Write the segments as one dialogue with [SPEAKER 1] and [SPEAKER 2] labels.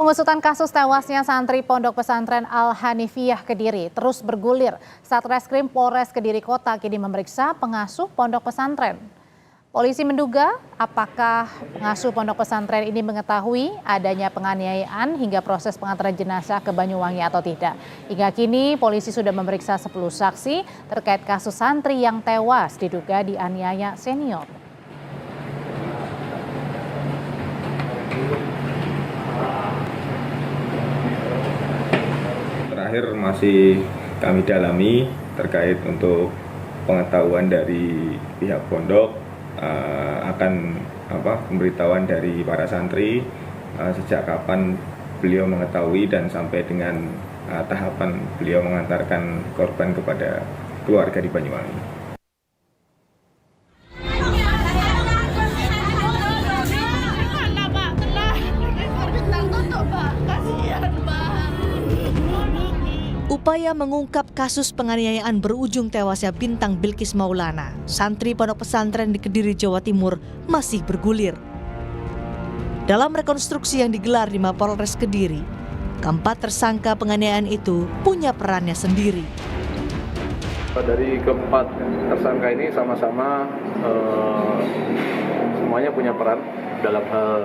[SPEAKER 1] Pengusutan kasus tewasnya santri Pondok Pesantren Al-Hanifiyah Kediri terus bergulir. Satreskrim Polres Kediri Kota kini memeriksa pengasuh pondok pesantren. Polisi menduga apakah pengasuh pondok pesantren ini mengetahui adanya penganiayaan hingga proses pengantaran jenazah ke Banyuwangi atau tidak. Hingga kini polisi sudah memeriksa 10 saksi terkait kasus santri yang tewas diduga dianiaya senior.
[SPEAKER 2] Terakhir masih kami dalami terkait untuk pengetahuan dari pihak pondok akan pemberitahuan dari para santri sejak kapan beliau mengetahui dan sampai dengan tahapan beliau mengantarkan korban kepada keluarga di Banyuwangi.
[SPEAKER 3] Upaya mengungkap kasus penganiayaan berujung tewasnya Bintang Bilqis Maulana, santri pondok pesantren di Kediri, Jawa Timur, masih bergulir. Dalam rekonstruksi yang digelar di Mapolres Kediri, keempat tersangka penganiayaan itu punya perannya sendiri.
[SPEAKER 4] Dari keempat tersangka ini sama-sama semuanya punya peran dalam hal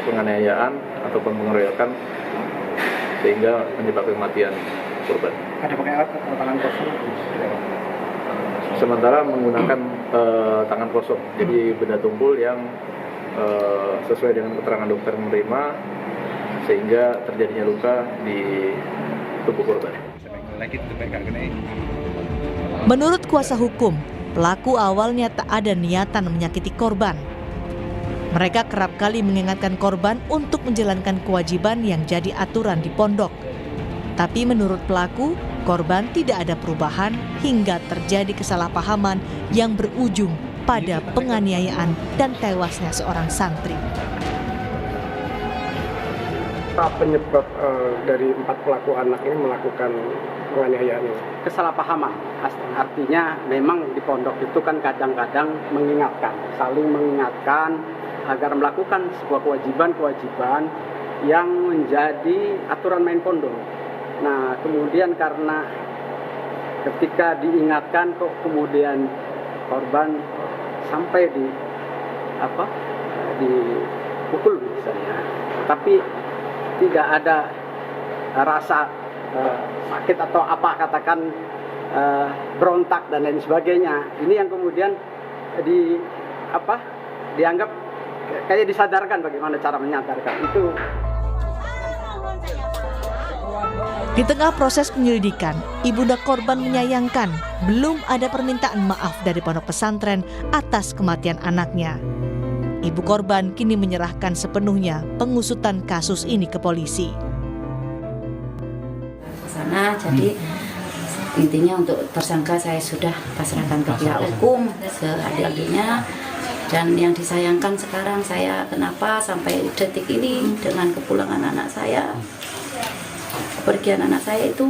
[SPEAKER 4] penganiayaan ataupun pengeroyokan sehingga menyebabkan kematian korban.
[SPEAKER 5] Ada pakai alat atau tangan kosong?
[SPEAKER 4] Sementara menggunakan tangan kosong, jadi benda tumpul yang sesuai dengan keterangan dokter menerima sehingga terjadinya luka di tubuh korban.
[SPEAKER 3] Menurut kuasa hukum, pelaku awalnya tak ada niatan menyakiti korban. Mereka kerap kali mengingatkan korban untuk menjalankan kewajiban yang jadi aturan di pondok. Tapi menurut pelaku, korban tidak ada perubahan hingga terjadi kesalahpahaman yang berujung pada penganiayaan dan tewasnya seorang santri.
[SPEAKER 5] Apa penyebab dari 4 pelaku anak ini melakukan penganiayaan ini?
[SPEAKER 6] Kesalahpahaman, artinya memang di pondok itu kan kadang-kadang mengingatkan, saling mengingatkan agar melakukan sebuah kewajiban-kewajiban yang menjadi aturan main pondok. Nah, kemudian karena ketika diingatkan kok kemudian korban sampai dipukul misalnya, tapi tidak ada rasa sakit atau katakan berontak dan lain sebagainya. Ini yang kemudian dianggap kayak disadarkan bagaimana cara menyadarkan itu.
[SPEAKER 3] Di tengah proses penyelidikan, ibunda korban menyayangkan belum ada permintaan maaf dari pondok pesantren atas kematian anaknya. Ibu korban kini menyerahkan sepenuhnya pengusutan kasus ini ke polisi.
[SPEAKER 7] Sana, jadi intinya untuk tersangka saya sudah pasrahkan ke pihak hukum seadil-adilnya. Dan yang disayangkan sekarang saya kenapa sampai detik ini dengan kepulangan anak saya, kepergian anak saya itu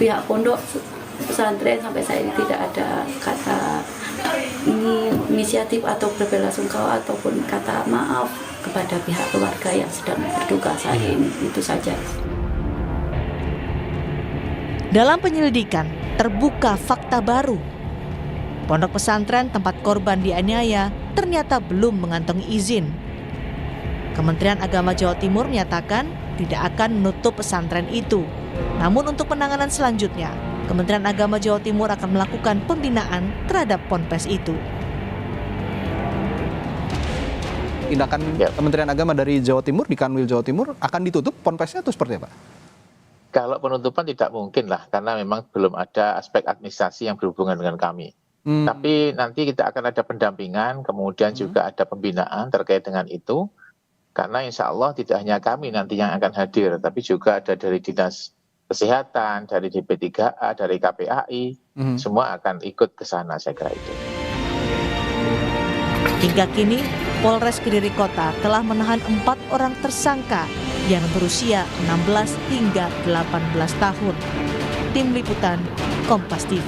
[SPEAKER 7] pihak pondok pesantren sampai saya ini tidak ada kata inisiatif atau berbelasungkawa ataupun kata maaf kepada pihak keluarga yang sedang berduka saat ini. Itu saja.
[SPEAKER 3] Dalam penyelidikan terbuka fakta baru. Pondok pesantren tempat korban dianiaya ternyata belum mengantongi izin. Kementerian Agama Jawa Timur menyatakan tidak akan menutup pesantren itu. Namun untuk penanganan selanjutnya, Kementerian Agama Jawa Timur akan melakukan pembinaan terhadap ponpes itu.
[SPEAKER 8] Tindakan Kementerian Agama dari Jawa Timur, di Kanwil Jawa Timur, akan ditutup ponpesnya itu seperti apa?
[SPEAKER 9] Kalau penutupan tidak mungkin lah, karena memang belum ada aspek administrasi yang berhubungan dengan kami. Tapi nanti kita akan ada pendampingan, kemudian juga ada pembinaan terkait dengan itu. Karena insya Allah tidak hanya kami nanti yang akan hadir, tapi juga ada dari Dinas Kesehatan, dari DP3A, dari KPAI, semua akan ikut ke sana, saya kira itu.
[SPEAKER 3] Hingga kini, Polres Kediri Kota telah menahan 4 orang tersangka yang berusia 16 hingga 18 tahun. Tim Liputan, Kompas TV.